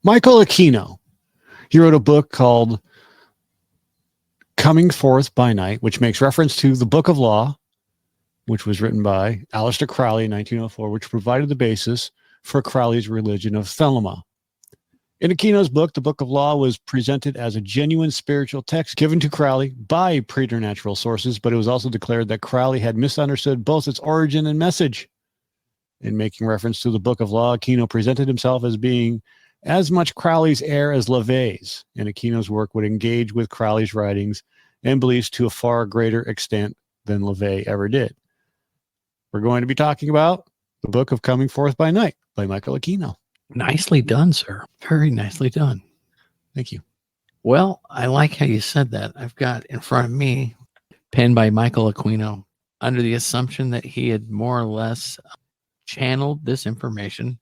Michael Aquino, he wrote a book called Coming Forth by Night, which makes reference to the Book of Law, which was written by Aleister Crowley in 1904, which provided the basis for Crowley's religion of Thelema. In Aquino's book, the Book of Law was presented as a genuine spiritual text given to Crowley by preternatural sources, but it was also declared that Crowley had misunderstood both its origin and message. In making reference to the Book of Law, Aquino presented himself as being as much Crowley's heir as LaVey's, and Aquino's work would engage with Crowley's writings and beliefs to a far greater extent than LaVey ever did. We're going to be talking about the Book of Coming Forth by Night by Michael Aquino. Nicely done, sir. Very nicely done. Thank you. Well, I like how you said that. I've got in front of me, penned by Michael Aquino, under the assumption that he had more or less channeled this information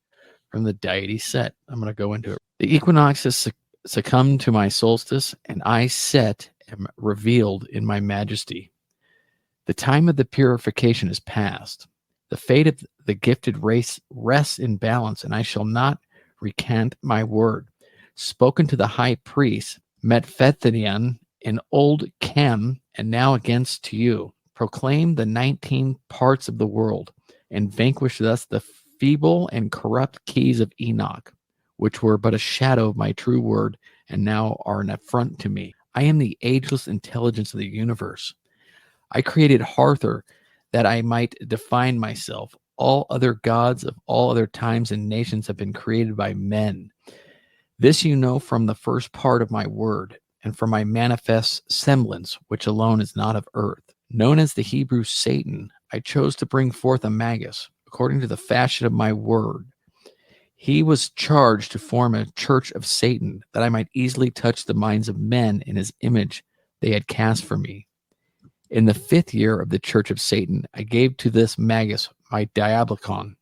from the deity Set. I'm going to go into it. The equinoxes succumb to my solstice, and I, Set, am revealed in my majesty. The time of the purification is past. The fate of the gifted race rests in balance, and I shall not recant my word. Spoken to the high priest, Metfethenian, in old Chem, and now against to you. Proclaim the 19 parts of the world, and vanquish thus the feeble and corrupt keys of Enoch, which were but a shadow of my true word, and now are an affront to me. I am the ageless intelligence of the universe. I created Harthur that I might define myself. All other gods of all other times and nations have been created by men. This you know from the first part of my word, and from my manifest semblance, which alone is not of earth. Known as the Hebrew Satan, I chose to bring forth a magus, according to the fashion of my word. He was charged to form a church of Satan, that I might easily touch the minds of men in his image they had cast for me. In the 5th year of the church of Satan, I gave to this magus my diablicon,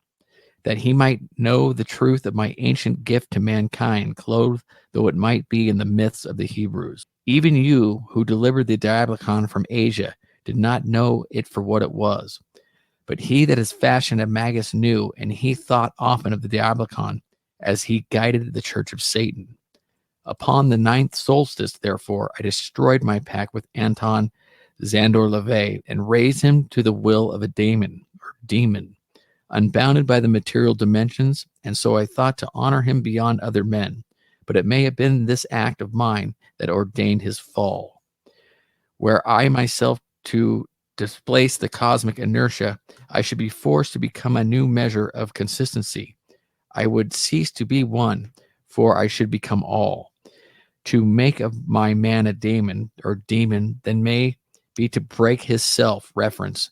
that he might know the truth of my ancient gift to mankind, clothed though it might be in the myths of the Hebrews. Even you, who delivered the diablicon from Asia, did not know it for what it was. But he that has fashioned a magus knew, and he thought often of the diablicon as he guided the church of Satan. Upon the 9th solstice, therefore, I destroyed my pact with Anton Szandor LaVey, and raised him to the will of a demon, unbounded by the material dimensions, and so I thought to honor him beyond other men. But it may have been this act of mine that ordained his fall. Were I myself to displace the cosmic inertia, I should be forced to become a new measure of consistency. I would cease to be one, for I should become all. To make of my man a demon, then may be to break his self-reference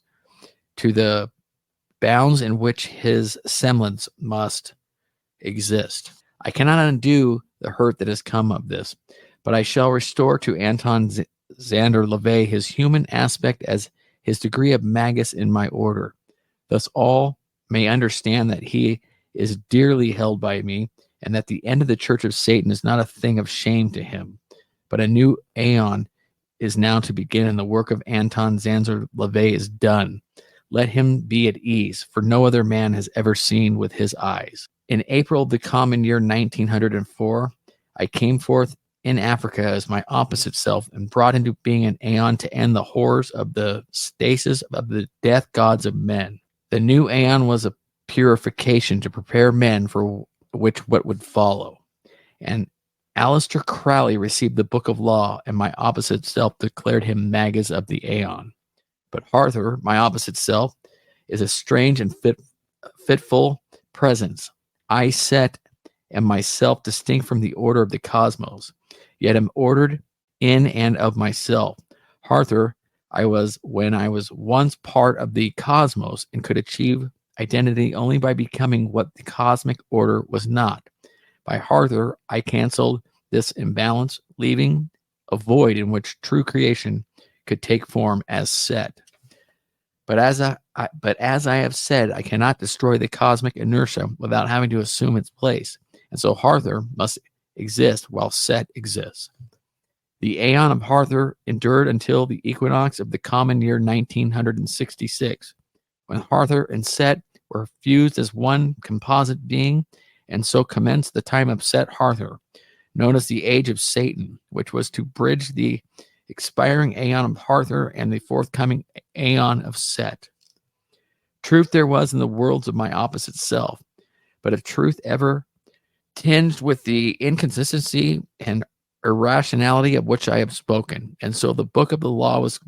to the bounds in which his semblance must exist. I cannot undo the hurt that has come of this, but I shall restore to Anton Szandor LaVey his human aspect as his degree of magus in my order. Thus all may understand that he is dearly held by me, and that the end of the church of Satan is not a thing of shame to him, but a new aeon is now to begin, and the work of Anton Szandor LaVey is done. Let him be at ease, for no other man has ever seen with his eyes. In April of the common year 1904, I came forth in Africa as my opposite self, and brought into being an aeon to end the horrors of the stasis of the death gods of men. The new aeon was a purification to prepare men for what would follow. And Aleister Crowley received the Book of Law, and my opposite self declared him magus of the aeon. But Harthur, my opposite self, is a strange and fitful presence. I, Set, am myself distinct from the order of the cosmos, yet am ordered in and of myself. Harthur, I was when I was once part of the cosmos, and could achieve identity only by becoming what the cosmic order was not. By Harthur, I canceled this imbalance, leaving a void in which true creation could take form as Set. But as I have said, I cannot destroy the cosmic inertia without having to assume its place, and so Harthur must exist while Set exists. The aeon of Harthur endured until the equinox of the common year 1966, when Harthur and Set were fused as one composite being, and so commenced the time of Set Harther, known as the Age of Satan, which was to bridge the expiring aeon of Harther and the forthcoming aeon of Set. Truth there was in the worlds of my opposite self, but if truth ever tinged with the inconsistency and irrationality of which I have spoken, and so the book of the law was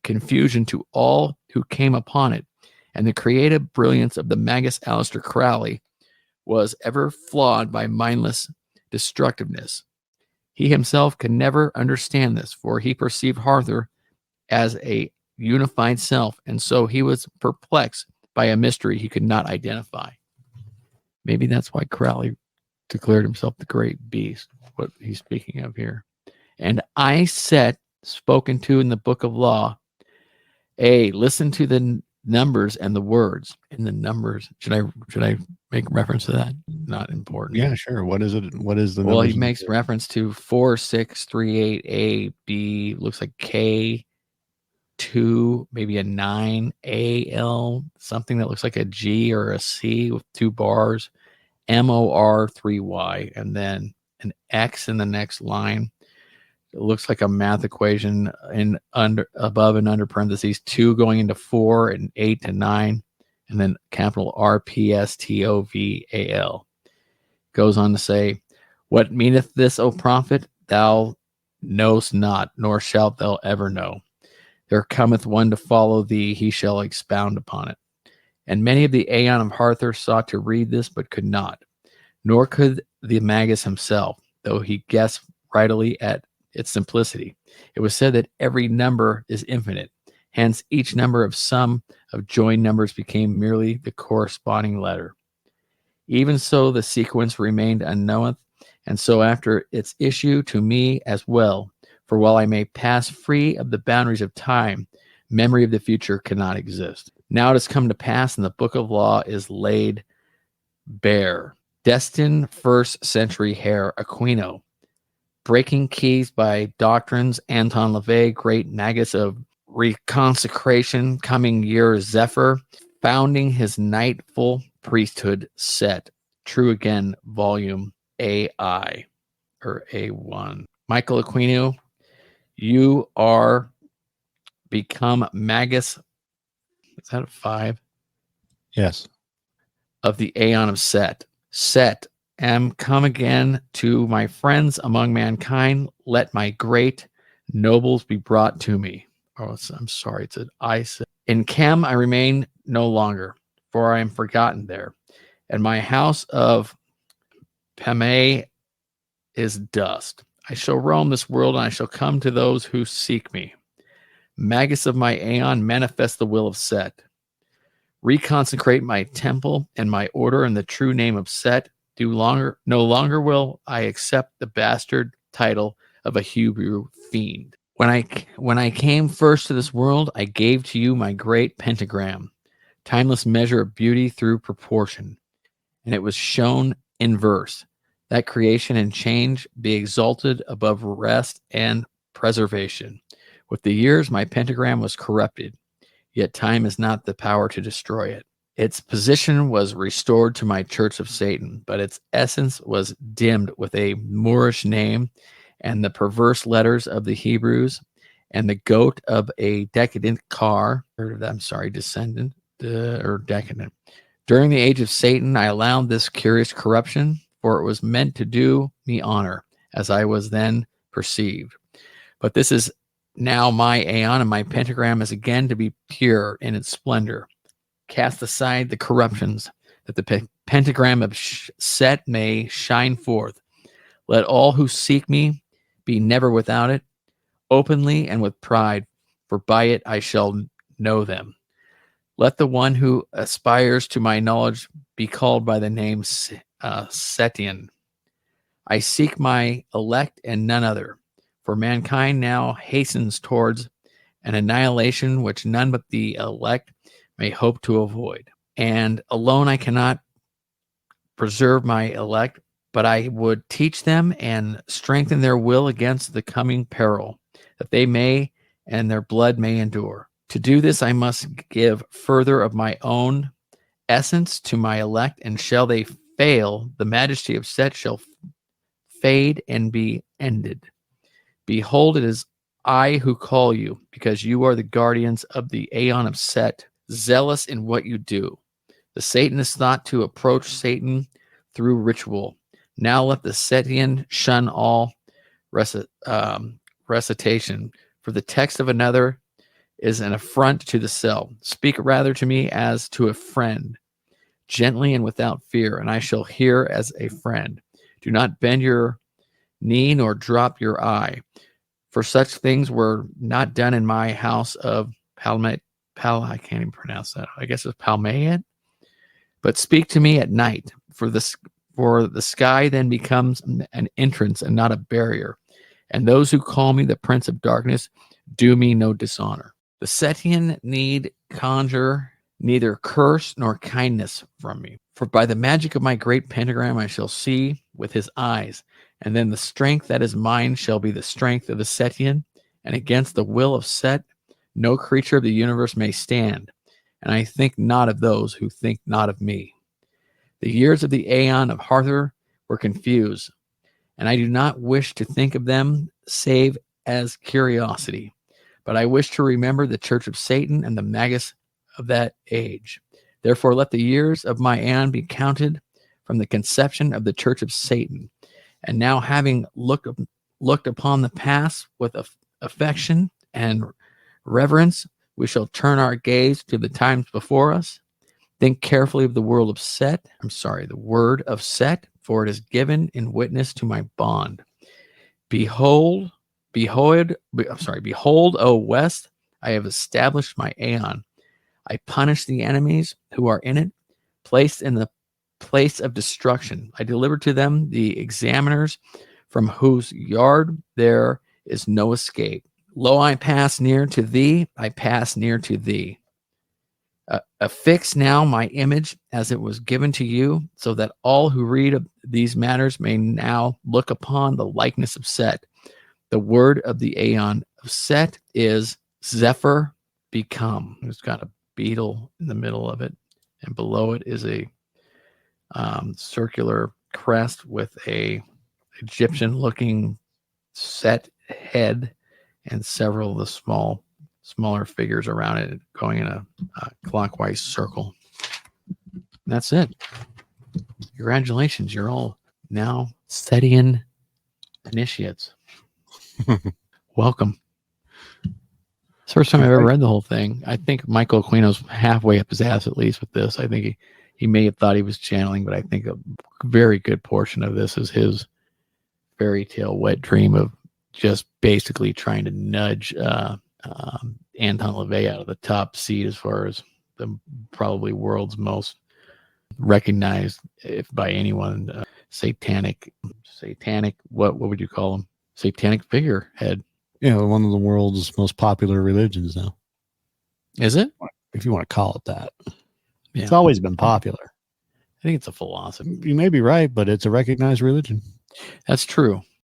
confusion to all who came upon it, and the creative brilliance of the Magus Aleister Crowley was ever flawed by mindless destructiveness. He himself could never understand this, for he perceived Harther as a unified self, and so he was perplexed by a mystery he could not identify. Maybe that's why Crowley declared himself the great beast, what he's speaking of here. And I said, spoken to in the book of law, listen to the numbers and the words. In the numbers, should I make reference to that? Not important. Yeah, sure. What is it? What is the Well, numbers? he makes reference to 4638 A, B, looks like K, 2, maybe a 9, A, L, something that looks like a G or a C with 2 bars, MOR 3Y, and then an X in the next line. It looks like a math equation in above and under parentheses, 2 going into 4 and 8 to 9, and then capital RPSTOVAL. Goes on to say, what meaneth this, O prophet? Thou knowest not, nor shalt thou ever know. There cometh one to follow thee, he shall expound upon it. And many of the Aeon of Harther sought to read this, but could not. Nor could the Magus himself, though he guessed rightly at its simplicity. It was said that every number is infinite. Hence, each number of sum of joined numbers became merely the corresponding letter. Even so, the sequence remained unknown, and so after its issue to me as well. For while I may pass free of the boundaries of time, memory of the future cannot exist. Now it has come to pass, and the book of law is laid bare. Destined first century hair, Aquino. Breaking keys by doctrines, Anton LaVey, great magus of reconsecration, coming year Zephyr, founding his nightful priesthood set. True again, volume AI or A1. Michael Aquino, you are become magus. Is that a 5? Yes. Of the Aeon of Set. Set, am come again to my friends among mankind. Let my great nobles be brought to me. Oh, I'm sorry. It's an I said. In Chem, I remain no longer, for I am forgotten there. And my house of Peme is dust. I shall roam this world, and I shall come to those who seek me. Magus of my Aeon, manifest the will of Set. Reconsecrate my temple and my order in the true name of Set. No longer will I accept the bastard title of a Hebrew fiend. When I came first to this world, I gave to you my great pentagram, timeless measure of beauty through proportion, and it was shown in verse, that creation and change be exalted above rest and preservation. With the years, my pentagram was corrupted, yet time has not the power to destroy it. Its position was restored to my church of Satan, but its essence was dimmed with a Moorish name and the perverse letters of the Hebrews and the goat of a decadent descendant or decadent. During the age of Satan, I allowed this curious corruption, for it was meant to do me honor, as I was then perceived. But this is now my Aeon, and my pentagram is again to be pure in its splendor. Cast aside the corruptions, that the pentagram of Set may shine forth. Let all who seek me be never without it, openly and with pride, for by it I shall know them. Let the one who aspires to my knowledge be called by the name Setian. I seek my elect and none other, for mankind now hastens towards an annihilation which none but the elect may hope to avoid. And alone I cannot preserve my elect, but I would teach them and strengthen their will against the coming peril, that they may and their blood may endure. To do this, I must give further of my own essence to my elect, and shall they fail, the majesty of Set shall fade and be ended. Behold, it is I who call you, because you are the guardians of the Aeon of Set, zealous in what you do. The Satanist thought to approach Satan through ritual. Now let the Setian shun all recitation, for the text of another is an affront to the self. Speak rather to me as to a friend, gently and without fear, and I shall hear as a friend. Do not bend your knee nor drop your eye, for such things were not done in my house of I can't even pronounce that. I guess it's Palmayet. But speak to me at night, for the sky then becomes an entrance and not a barrier. And those who call me the Prince of Darkness do me no dishonor. The Setian need conjure neither curse nor kindness from me. For by the magic of my great pentagram I shall see with his eyes, and then the strength that is mine shall be the strength of the Setian, and against the will of Set no creature of the universe may stand, and I think not of those who think not of me. The years of the Aeon of Harther were confused, and I do not wish to think of them save as curiosity, but I wish to remember the Church of Satan and the Magus of that age. Therefore let the years of my Aeon be counted from the conception of the Church of Satan. And now, having looked upon the past with affection and reverence, we shall turn our gaze to the times before us. Think carefully of the word of Set, for it is given in witness to my bond. Behold, O West, I have established my Aeon. I punish the enemies who are in it, placed in the place of destruction. I deliver to them the examiners, from whose yard there is no escape. Lo, I pass near to thee, I pass near to thee. Affix now my image as it was given to you, so that all who read of these matters may now look upon the likeness of Set. The word of the Aeon of Set is Zephyr become. It's got a beetle in the middle of it, and below it is a circular crest with a Egyptian-looking Set head and several of the smaller figures around it going in a clockwise circle. That's it. Congratulations, you're all now Setian initiates. Welcome. It's the first time I've ever read the whole thing. I think Michael Aquino's halfway up his ass, at least, with this. I think he may have thought he was channeling, but I think a very good portion of this is his fairy tale wet dream of just basically trying to nudge Anton LaVey out of the top seat as far as the probably world's most recognized, if by anyone, satanic, what would you call him? Satanic figurehead. Yeah, one of the world's most popular religions now. Is it? If you want to call it that. Yeah. It's always been popular. I think it's a philosophy. You may be right, but it's a recognized religion. That's true.